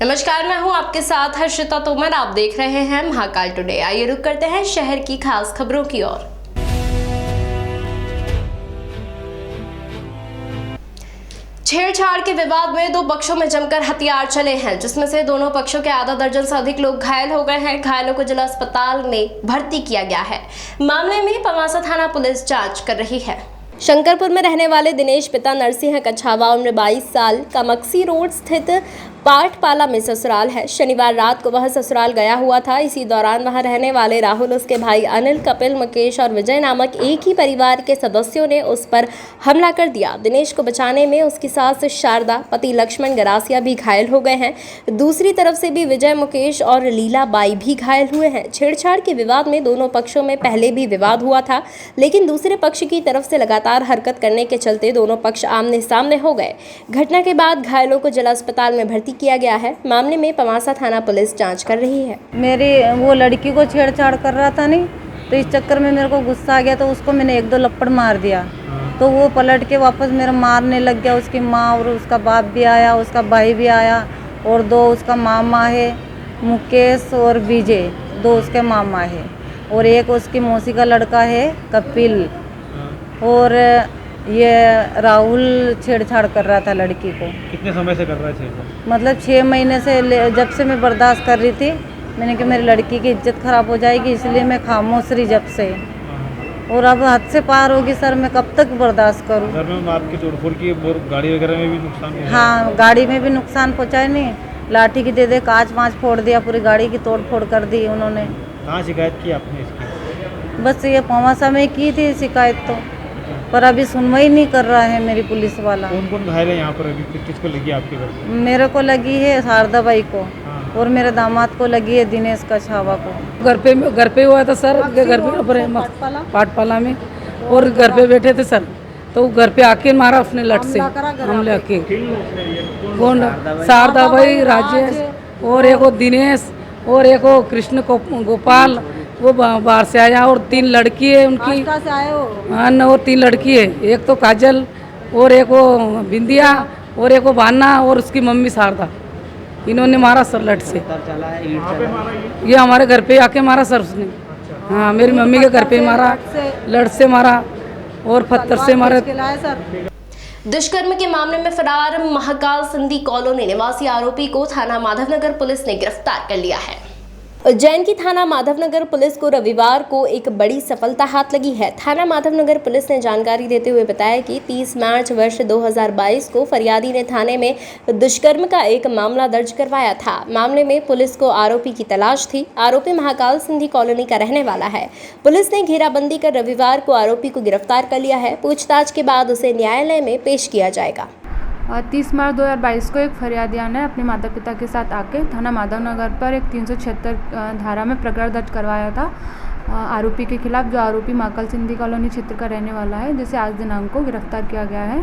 नमस्कार, मैं हूं आपके साथ हर्षिता तोमर। आप देख रहे हैं महाकाल टुडे। आइए रुक करते हैं शहर की खास खबरों की ओर। छेड़छाड़ के विवाद में दो पक्षों में जमकर हथियार चले हैं, जिसमें से दोनों पक्षों के आधा दर्जन से अधिक लोग घायल हो गए हैं। घायलों को जिला अस्पताल में भर्ती किया गया है। मामले में पवासा थाना पुलिस जांच कर रही है। शंकरपुर में रहने वाले दिनेश पिता नरसिंह कछावा उम्र 22 साल का मक्सी रोड स्थित पाटपाला में ससुराल है। शनिवार रात को वह ससुराल गया हुआ था। इसी दौरान वहां रहने वाले राहुल, उसके भाई अनिल, कपिल, मुकेश और विजय नामक एक ही परिवार के सदस्यों ने उस पर हमला कर दिया। दिनेश को बचाने में उसकी सास शारदा, पति लक्ष्मण गरासिया भी घायल हो गए हैं। दूसरी तरफ से भी विजय, मुकेश और लीला बाई भी घायल हुए हैं। छेड़छाड़ के विवाद में दोनों पक्षों में पहले भी विवाद हुआ था, लेकिन दूसरे पक्ष की तरफ से लगातार हरकत करने के चलते दोनों पक्ष आमने सामने हो गए। घटना के बाद घायलों को जिला अस्पताल में भर्ती किया गया है। मामले में पवासा थाना पुलिस जांच कर रही है। मेरी वो लड़की को छेड़छाड़ कर रहा था नहीं, तो इस चक्कर में मेरे को गुस्सा आ गया, तो उसको मैंने 1-2 लपड़ मार दिया। तो वो पलट के वापस मेरा मारने लग गया। उसकी माँ और उसका बाप भी आया, उसका भाई भी आया और 2 उसका मामा है, मुकेश और विजय, 2 उसके मामा है और एक उसकी मौसी का लड़का है कपिल। और ये राहुल छेड़छाड़ कर रहा था लड़की को। कितने समय से कर रहा है छेड़छाड़? मतलब 6 महीने से, जब से मैं बर्दाश्त कर रही थी। मैंने कहा मेरी लड़की की इज्जत खराब हो जाएगी, इसलिए मैं खामोश रही जब से। और अब हद से पार होगी सर, मैं कब तक बर्दाश्त करूं। घर में आपकी तोड़फोड़ की और गाड़ी वगैरह में भी नुकसान हुआ? हाँ, गाड़ी में भी नुकसान पहुँचाए। नहीं, लाठी की दे कांच वाँच फोड़ दिया, पूरी गाड़ी की तोड़ फोड़ कर दी उन्होंने। कहाँ शिकायत की आपने इसकी? बस ये पवासा में की थी शिकायत, तो पर अभी सुनवाई नहीं कर रहा है मेरी पुलिस वाला। कौन कौन घायल है यहाँ पर अभी? किसको लगी आपके घर पे? मेरे को लगी है शारदा बाई को। हाँ। और मेरे दामाद को लगी है दिनेश कछावा को। घर पे हुआ था सर, घर पे पाटपाला में, और घर पे बैठे थे सर, तो घर पे आके मारा अपने लट से हमले आके। कौन? शारदा बाई, राजेश और एक वो दिनेश और एक वो कृष्ण गोपाल, वो बाहर से आया। और 3 लड़की है उनकी। हाँ न, और 3 लड़की है, एक तो काजल और एक वो बिंदिया और एक वो भाना और उसकी मम्मी शारदा। इन्होंने मारा सर लट से। ये हमारे घर पे आके मारा सर उसने। हाँ, मेरी मम्मी के घर पे मारा, लट से मारा और पत्थर से मारा। दुष्कर्म के मामले में फरार महाकाल सिंधी कॉलोनी निवासी आरोपी को थाना माधवनगर पुलिस ने गिरफ्तार कर लिया है। उज्जैन की थाना माधवनगर पुलिस को रविवार को एक बड़ी सफलता हाथ लगी है। थाना माधवनगर पुलिस ने जानकारी देते हुए बताया कि 30 मार्च वर्ष 2022 को फरियादी ने थाने में दुष्कर्म का एक मामला दर्ज करवाया था। मामले में पुलिस को आरोपी की तलाश थी। आरोपी महाकाल सिंधी कॉलोनी का रहने वाला है। पुलिस ने घेराबंदी कर रविवार को आरोपी को गिरफ्तार कर लिया है। पूछताछ के बाद उसे न्यायालय में पेश किया जाएगा। 30 मार्च 2022 को एक फरियादिया ने अपने माता पिता के साथ आके थाना माधवनगर पर एक 376 धारा में प्रकरण दर्ज करवाया था आरोपी के खिलाफ, जो आरोपी महाकाल सिंधी कॉलोनी क्षेत्र का रहने वाला है, जिसे आज दिनांक को गिरफ्तार किया गया है,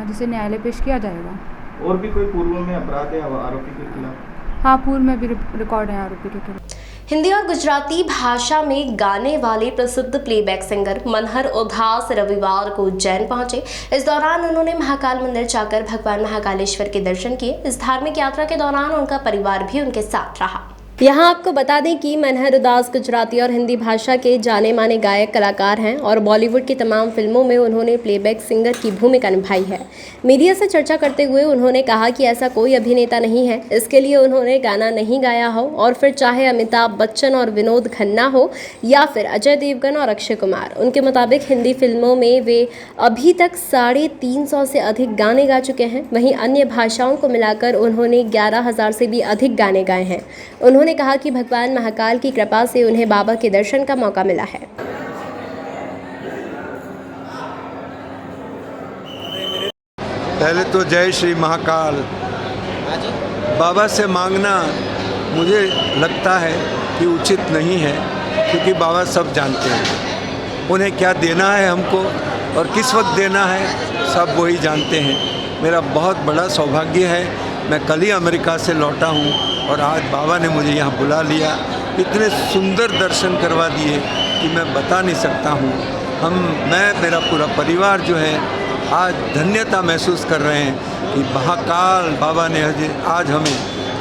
जिसे न्यायालय पेश किया जाएगा। और भी कोई पूर्व में अपराध है आरोपी के खिलाफ? हाँ, पूर्व में भी रिकॉर्ड है आरोपी के खिलाफ। हिंदी और गुजराती भाषा में गाने वाले प्रसिद्ध प्लेबैक सिंगर मनहर उदास रविवार को उज्जैन पहुंचे। इस दौरान उन्होंने महाकाल मंदिर जाकर भगवान महाकालेश्वर के दर्शन किए। इस धार्मिक यात्रा के दौरान उनका परिवार भी उनके साथ रहा। यहाँ आपको बता दें कि मनहर उदास गुजराती और हिंदी भाषा के जाने माने गायक कलाकार हैं और बॉलीवुड की तमाम फिल्मों में उन्होंने प्लेबैक सिंगर की भूमिका निभाई है। मीडिया से चर्चा करते हुए उन्होंने कहा कि ऐसा कोई अभिनेता नहीं है इसके लिए उन्होंने गाना नहीं गाया हो, और फिर चाहे अमिताभ बच्चन और विनोद खन्ना हो या फिर अजय देवगन और अक्षय कुमार। उनके मुताबिक हिंदी फिल्मों में वे अभी तक 350 से अधिक गाने गा चुके हैं। वहीं अन्य भाषाओं को मिलाकर उन्होंने 11,000 से भी अधिक गाने गाए हैं। उन्होंने कहा कि भगवान महाकाल की कृपा से उन्हें बाबा के दर्शन का मौका मिला है। पहले तो जय श्री महाकाल। बाबा से मांगना मुझे लगता है कि उचित नहीं है, क्योंकि बाबा सब जानते हैं उन्हें क्या देना है हमको और किस वक्त देना है, सब वही जानते हैं। मेरा बहुत बड़ा सौभाग्य है, मैं कल ही अमेरिका से लौटा हूँ और आज बाबा ने मुझे यहाँ बुला लिया। इतने सुंदर दर्शन करवा दिए कि मैं बता नहीं सकता हूँ। मैं मेरा पूरा परिवार जो है आज धन्यता महसूस कर रहे हैं कि महाकाल बाबा ने आज हमें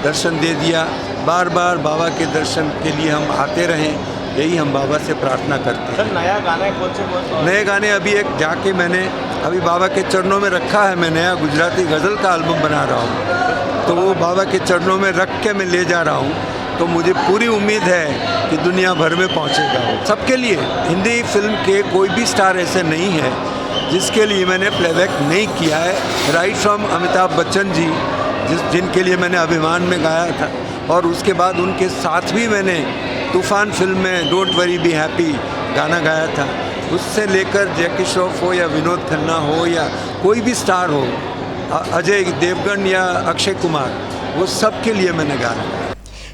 दर्शन दे दिया। बार बार बाबा के दर्शन के लिए हम आते रहें, यही हम बाबा से प्रार्थना करते हैं। सर नया गाना है, कौन से नए गाने अभी एक जाके मैंने अभी बाबा के चरणों में रखा है। मैं नया गुजराती गज़ल का एल्बम बना रहा हूँ, तो वो बाबा के चरणों में रख के मैं ले जा रहा हूँ। तो मुझे पूरी उम्मीद है कि दुनिया भर में पहुँचेगा सबके लिए। हिंदी फिल्म के कोई भी स्टार ऐसे नहीं है जिसके लिए मैंने प्लेबैक नहीं किया है। राइट फ्रॉम अमिताभ बच्चन जी, जिनके लिए मैंने अभिमान में गाया था, और उसके बाद उनके साथ भी मैंने तूफ़ान फिल्म में डोंट वरी बी हैप्पी गाना गाया था। उससे लेकर जैकी श्रॉफ हो या विनोद खन्ना हो या कोई भी स्टार हो, अजय देवगन या अक्षय कुमार, वो सब के लिए मैंने गाना गाया।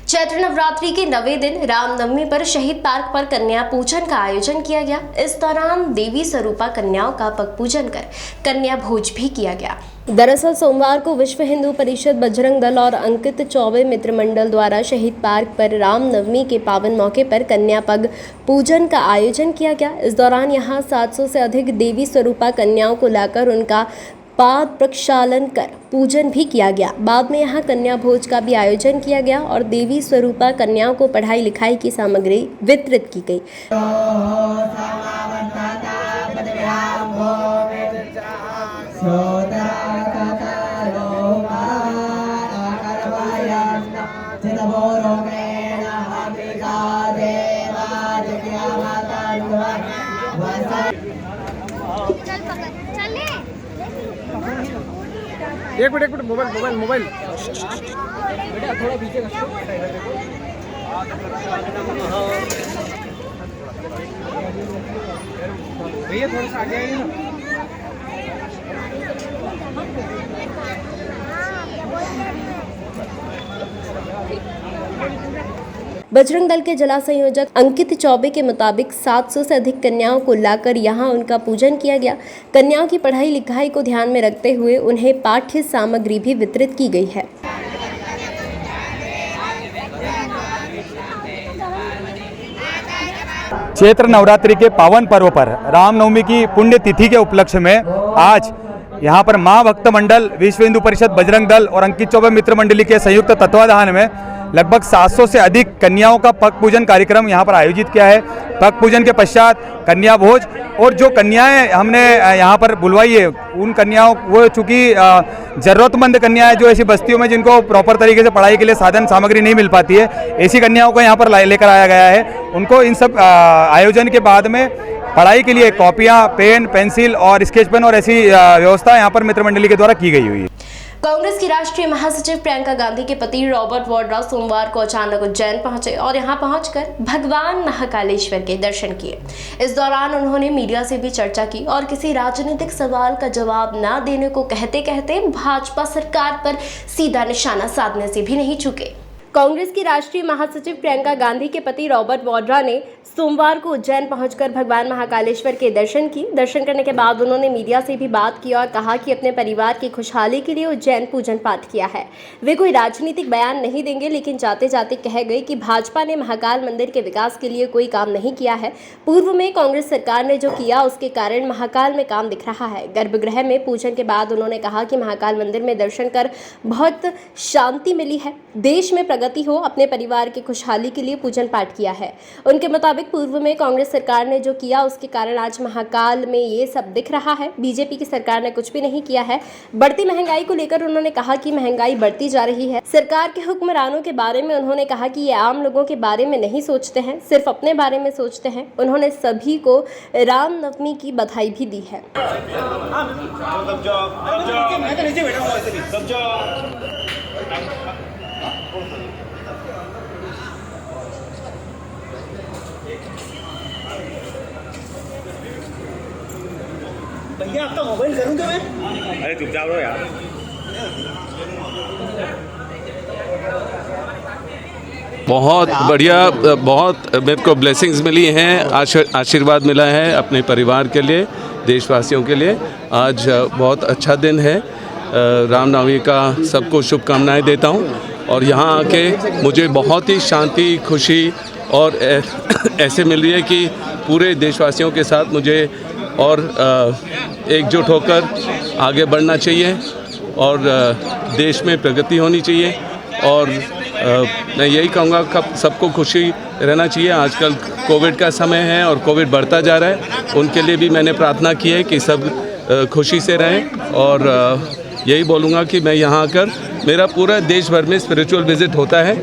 चैत्र नवरात्रि के 9वें दिन रामनवमी पर शहीद पार्क पर कन्या पूजन का आयोजन किया गया। इस दौरान देवी स्वरूपा कन्याओं का पग पूजन कर कन्या भोज भी किया गया। दरअसल सोमवार को विश्व हिंदू परिषद बजरंग दल और अंकित चौबे मित्र मंडल द्वारा शहीद पार्क पर रामनवमी के पावन मौके पर कन्या पग पूजन का आयोजन किया गया। इस दौरान यहां 700 से अधिक देवी स्वरूपा कन्याओं को लाकर उनका पाद प्रक्षालन कर पूजन भी किया गया। बाद में यहाँ कन्या भोज का भी आयोजन किया गया और देवी स्वरूपा कन्याओं को पढ़ाई लिखाई की सामग्री वितरित की गई। एक मिनट मोबाइल बेटा थोड़ा पीछे भैया, थोड़ा सा आगे आइए ना। बजरंग दल के जिला संयोजक अंकित चौबे के मुताबिक 700 से अधिक कन्याओं को लाकर यहां उनका पूजन किया गया। कन्याओं की पढ़ाई लिखाई को ध्यान में रखते हुए उन्हें पाठ्य सामग्री भी वितरित की गई है। चैत्र नवरात्रि के पावन पर्व पर रामनवमी की पुण्य तिथि के उपलक्ष्य में आज यहाँ पर माँ भक्त मंडल, विश्व हिंदू परिषद, बजरंग दल और अंकित चौबे मित्र मंडली के संयुक्त तत्वाधान में लगभग 700 से अधिक कन्याओं का पग पूजन कार्यक्रम यहाँ पर आयोजित किया है। पग पूजन के पश्चात कन्या भोज, और जो कन्याएं हमने यहाँ पर बुलवाई है उन कन्याओं, वो चूँकि ज़रूरतमंद कन्याएं जो ऐसी बस्तियों में जिनको प्रॉपर तरीके से पढ़ाई के लिए साधन सामग्री नहीं मिल पाती है, ऐसी कन्याओं को यहाँ पर लेकर आया गया है। उनको इन सब आयोजन के बाद में पढ़ाई के लिए कॉपियाँ, पेन, पेंसिल और स्केच पेन और ऐसी व्यवस्था यहाँ पर मित्र मंडली के द्वारा की गई हुई है। कांग्रेस की राष्ट्रीय महासचिव प्रियंका गांधी के पति रॉबर्ट वाड्रा सोमवार को अचानक उज्जैन पहुंचे और यहां पहुंचकर भगवान महाकालेश्वर के दर्शन किए। इस दौरान उन्होंने मीडिया से भी चर्चा की और किसी राजनीतिक सवाल का जवाब न देने को कहते कहते भाजपा सरकार पर सीधा निशाना साधने से भी नहीं चूके। कांग्रेस की राष्ट्रीय महासचिव प्रियंका गांधी के पति रॉबर्ट वाड्रा ने सोमवार को उज्जैन पहुंचकर भगवान महाकालेश्वर के दर्शन की। दर्शन करने के बाद उन्होंने मीडिया से भी बात की और कहा कि अपने परिवार की खुशहाली के लिए उज्जैन पूजन पाठ किया है। वे कोई राजनीतिक बयान नहीं देंगे, लेकिन जाते जाते कह गए कि भाजपा ने महाकाल मंदिर के विकास के लिए कोई काम नहीं किया है। पूर्व में कांग्रेस सरकार ने जो किया उसके कारण महाकाल में काम दिख रहा है। गर्भगृह में पूजन के बाद उन्होंने कहा कि महाकाल मंदिर में दर्शन कर बहुत शांति मिली है, देश में प्रगति हो, अपने परिवार की खुशहाली के लिए पूजन पाठ किया है। उनके मुताबिक पूर्व में कांग्रेस सरकार ने जो किया उसके कारण आज महाकाल में ये सब दिख रहा है। बीजेपी की सरकार ने कुछ भी नहीं किया है। बढ़ती महंगाई को लेकर उन्होंने कहा कि महंगाई बढ़ती जा रही है। सरकार के हुक्मरानों के बारे में उन्होंने कहा कि ये आम लोगों के बारे में नहीं सोचते हैं, सिर्फ अपने बारे में सोचते हैं। उन्होंने सभी को रामनवमी की बधाई भी दी है। भैया आपका मोबाइल करूँगा मैं? अरे चुपचाप रहो यार। बहुत बढ़िया, बहुत मेरे को ब्लेसिंग्स मिली हैं, आशीर्वाद मिला है अपने परिवार के लिए, देशवासियों के लिए। आज बहुत अच्छा दिन है, रामनवमी का सबको शुभकामनाएं देता हूं। और यहाँ आके मुझे बहुत ही शांति, खुशी और ऐसे मिल रही है कि पूरे देशवासियों के साथ मुझे और एकजुट होकर आगे बढ़ना चाहिए और देश में प्रगति होनी चाहिए। और मैं यही कहूँगा कि सबको खुशी रहना चाहिए। आजकल कोविड का समय है और कोविड बढ़ता जा रहा है, उनके लिए भी मैंने प्रार्थना की है कि सब खुशी से रहें। और यही बोलूँगा कि मैं यहाँ आकर, मेरा पूरा देश भर में स्पिरिचुअल विज़िट होता है,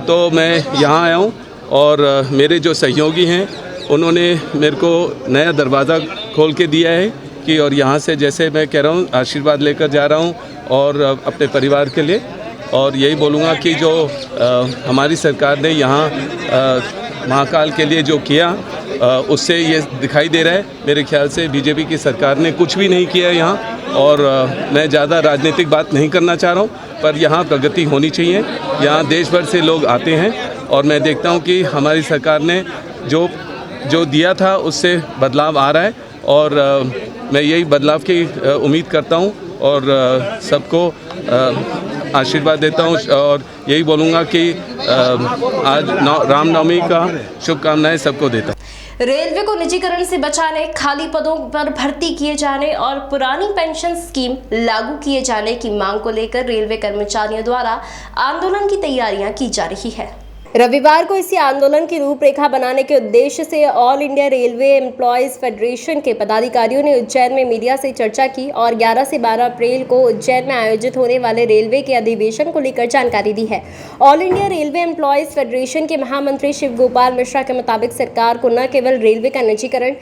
तो मैं यहाँ आया हूँ और मेरे जो सहयोगी हैं उन्होंने मेरे को नया दरवाज़ा खोल के दिया है कि, और यहाँ से जैसे मैं कह रहा हूँ आशीर्वाद लेकर जा रहा हूँ और अपने परिवार के लिए। और यही बोलूँगा कि जो हमारी सरकार ने यहाँ महाकाल के लिए जो किया, उससे ये दिखाई दे रहा है मेरे ख्याल से बीजेपी की सरकार ने कुछ भी नहीं किया यहाँ। और मैं ज़्यादा राजनीतिक बात नहीं करना चाह रहा हूँ, पर यहाँ प्रगति होनी चाहिए। यहाँ देश भर से लोग आते हैं और मैं देखता हूँ कि हमारी सरकार ने जो दिया था उससे बदलाव आ रहा है और मैं यही बदलाव की उम्मीद करता हूँ और सबको आशीर्वाद देता हूँ। और यही बोलूँगा कि आज रामनवमी का शुभकामनाएं सबको देता हूँ। रेलवे को निजीकरण से बचाने, खाली पदों पर भर्ती किए जाने और पुरानी पेंशन स्कीम लागू किए जाने की मांग को लेकर रेलवे कर्मचारियों द्वारा आंदोलन की तैयारियां की जा रही है। रविवार को इसी आंदोलन की रूपरेखा बनाने के उद्देश्य से all India railway employees federation के पदाधिकारियों ने उज्जैन में मीडिया से चर्चा की और 11 से 12 अप्रैल को उज्जैन में आयोजित होने वाले रेलवे के अधिवेशन को लेकर जानकारी दी है। All India railway employees federation के महामंत्री शिव गोपाल मिश्रा के मुताबिक सरकार को न केवल रेलवे का निजीकरण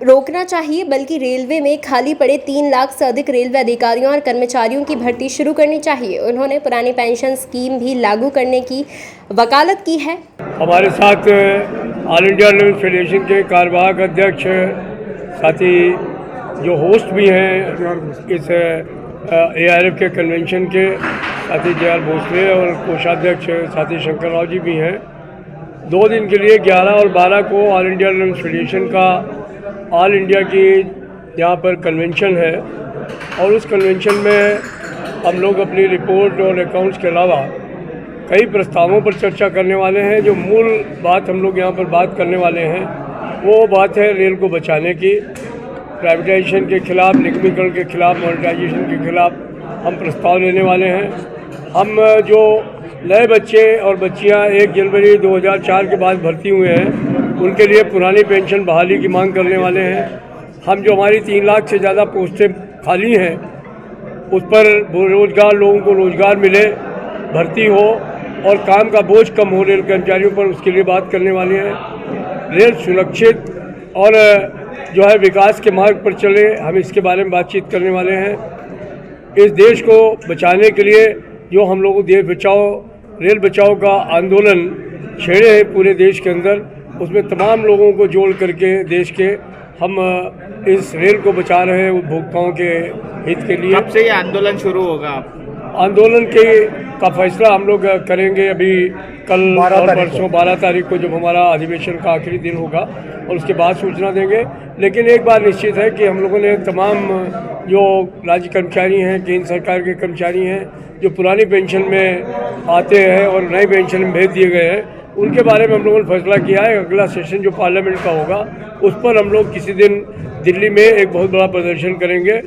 रोकना चाहिए बल्कि रेलवे में खाली पड़े 3 लाख से अधिक रेलवे अधिकारियों और कर्मचारियों की भर्ती शुरू करनी चाहिए। उन्होंने पुरानी पेंशन स्कीम भी लागू करने की वकालत की है। हमारे साथ ऑल इंडिया रेलवे फेडरेशन के कार्यवाहक अध्यक्ष, साथ ही जो होस्ट भी हैं इस ARF के कन्वेंशन के, साथ ही JR भोसले और कोषाध्यक्ष साथी शंकर राव जी भी हैं। 2 दिन के लिए 11 और 12 को ऑल इंडिया रेलवे फेडरेशन का ऑल इंडिया की यहाँ पर कन्वेंशन है और उस कन्वेंशन में हम लोग अपनी रिपोर्ट और अकाउंट्स के अलावा कई प्रस्तावों पर चर्चा करने वाले हैं। जो मूल बात हम लोग यहाँ पर बात करने वाले हैं वो बात है रेल को बचाने की। प्राइवेटाइजेशन के खिलाफ, निगमीकरण के खिलाफ, मॉनिटाइजेशन के खिलाफ हम प्रस्ताव लेने वाले हैं। हम जो नए बच्चे और बच्चियाँ 1 जनवरी 2004 के बाद भर्ती हुए हैं उनके लिए पुरानी पेंशन बहाली की मांग करने वाले हैं। हम जो हमारी 3 लाख से ज़्यादा पोस्टें खाली हैं उस पर रोज़गार, लोगों को रोज़गार मिले, भर्ती हो और काम का बोझ कम हो रेल कर्मचारियों पर, उसके लिए बात करने वाले हैं। रेल सुरक्षित और जो है विकास के मार्ग पर चले, हम इसके बारे में बातचीत करने वाले हैं। इस देश को बचाने के लिए जो हम लोग देश बचाओ, रेल बचाओ का आंदोलन छेड़े हैं पूरे देश के अंदर, उसमें तमाम लोगों को जोड़ करके देश के हम इस रेल को बचा रहे हैं उपभोक्ताओं के हित के लिए। कब से ये आंदोलन शुरू होगा? आंदोलन का फैसला हम लोग करेंगे अभी कल और परसों 12 तारीख को, जब हमारा अधिवेशन का आखिरी दिन होगा और उसके बाद सूचना देंगे। लेकिन एक बात निश्चित है कि हम लोगों ने तमाम जो राज्य कर्मचारी हैं, केंद्र सरकार के कर्मचारी हैं जो पुरानी पेंशन में आते हैं और नई पेंशन में भेज दिए गए हैं, उनके बारे में हम लोगों ने फैसला किया है। अगला सेशन जो पार्लियामेंट का होगा उस पर हम लोग किसी दिन दिल्ली में एक बहुत बड़ा प्रदर्शन करेंगे।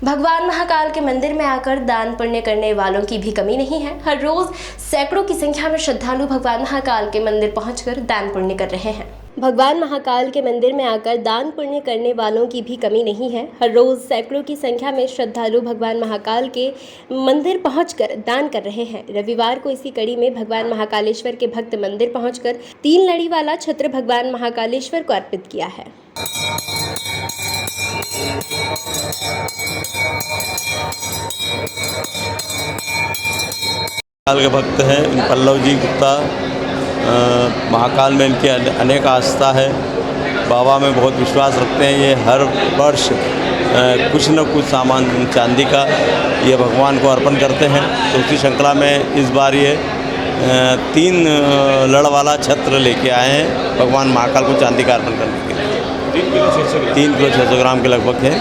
भगवान महाकाल के मंदिर में आकर दान पुण्य करने वालों की भी कमी नहीं है। हर रोज सैकड़ों की संख्या में श्रद्धालु भगवान महाकाल के मंदिर पहुंचकर दान पुण्य कर रहे हैं। भगवान महाकाल के मंदिर में आकर दान पुण्य करने वालों की भी कमी नहीं है। हर रोज सैकड़ों की संख्या में श्रद्धालु भगवान महाकाल के मंदिर पहुंचकर दान कर रहे हैं। रविवार को इसी कड़ी में भगवान महाकालेश्वर के भक्त मंदिर पहुंचकर 3 लड़ी वाला छत्र भगवान महाकालेश्वर को अर्पित किया है। महाकाल के भक्त हैं पल्लव जी गुप्ता। महाकाल में इनकी अनेक आस्था है, बाबा में बहुत विश्वास रखते हैं। ये हर वर्ष कुछ न कुछ सामान चांदी का ये भगवान को अर्पण करते हैं। तो उसी श्रृंखला में इस बार ये 3 लड़ वाला छत्र लेके आए हैं भगवान महाकाल को चांदी का अर्पण करने के लिए। 3 किलो 600 ग्राम के लगभग है।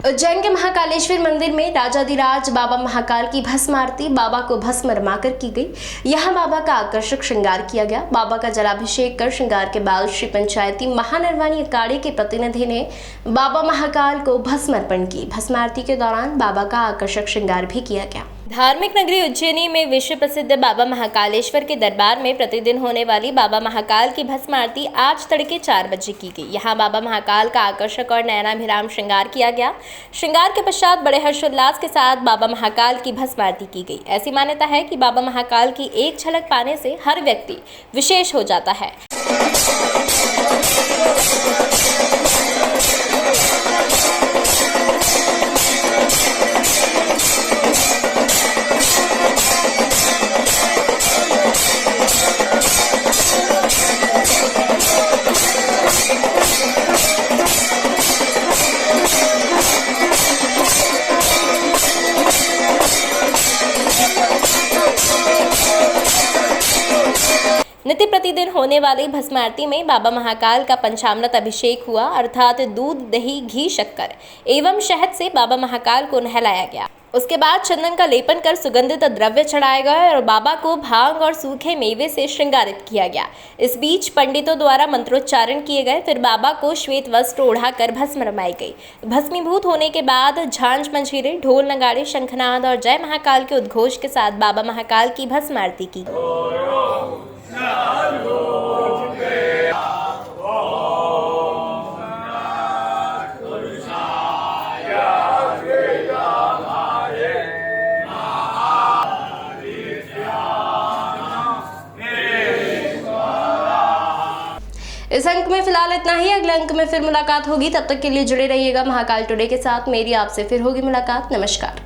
उज्जैन के महाकालेश्वर मंदिर में राजाधिराज बाबा महाकाल की भस्म आरती बाबा को भस्म रमाकर की गई। यहाँ बाबा का आकर्षक श्रृंगार किया गया। बाबा का जलाभिषेक कर श्रृंगार के बाद श्री पंचायती महानरवानी अखाड़े के प्रतिनिधि ने बाबा महाकाल को भस्म अर्पण की। भस्म आरती के दौरान बाबा का आकर्षक श्रृंगार भी किया गया। धार्मिक नगरी उज्जैनी में विश्व प्रसिद्ध बाबा महाकालेश्वर के दरबार में प्रतिदिन होने वाली बाबा महाकाल की भस्म आरती आज तड़के 4 बजे की गई। यहाँ बाबा महाकाल का आकर्षक और नयनाभिराम श्रृंगार किया गया। श्रृंगार के पश्चात बड़े हर्षोल्लास के साथ बाबा महाकाल की भस्म आरती की गई। ऐसी मान्यता है कि बाबा महाकाल की एक झलक पाने से हर व्यक्ति विशेष हो जाता है। नित्य प्रतिदिन होने वाली भस्म आरती में बाबा महाकाल का पंचामृत अभिषेक हुआ, अर्थात दूध, दही, घी, शक्कर एवं शहद से बाबा महाकाल को नहलाया गया। उसके बाद चंदन का लेपन कर सुगंधित द्रव्य चढ़ाए गए और बाबा को भांग और सूखे मेवे से श्रृंगारित किया गया। इस बीच पंडितों द्वारा मंत्रोच्चारण किए गए। फिर बाबा को श्वेत वस्त्र ओढ़ाकर भस्म रमाई गई। भस्मीभूत होने के बाद झांझ मंजीरे, ढोल नगाड़े, शंखनाद और जय महाकाल के उद्घोष के साथ बाबा महाकाल की भस्म आरती की। इस अंक में फिलहाल इतना ही। अगले अंक में फिर मुलाकात होगी। तब तक के लिए जुड़े रहिएगा महाकाल टुडे के साथ। मेरी आपसे फिर होगी मुलाकात। नमस्कार।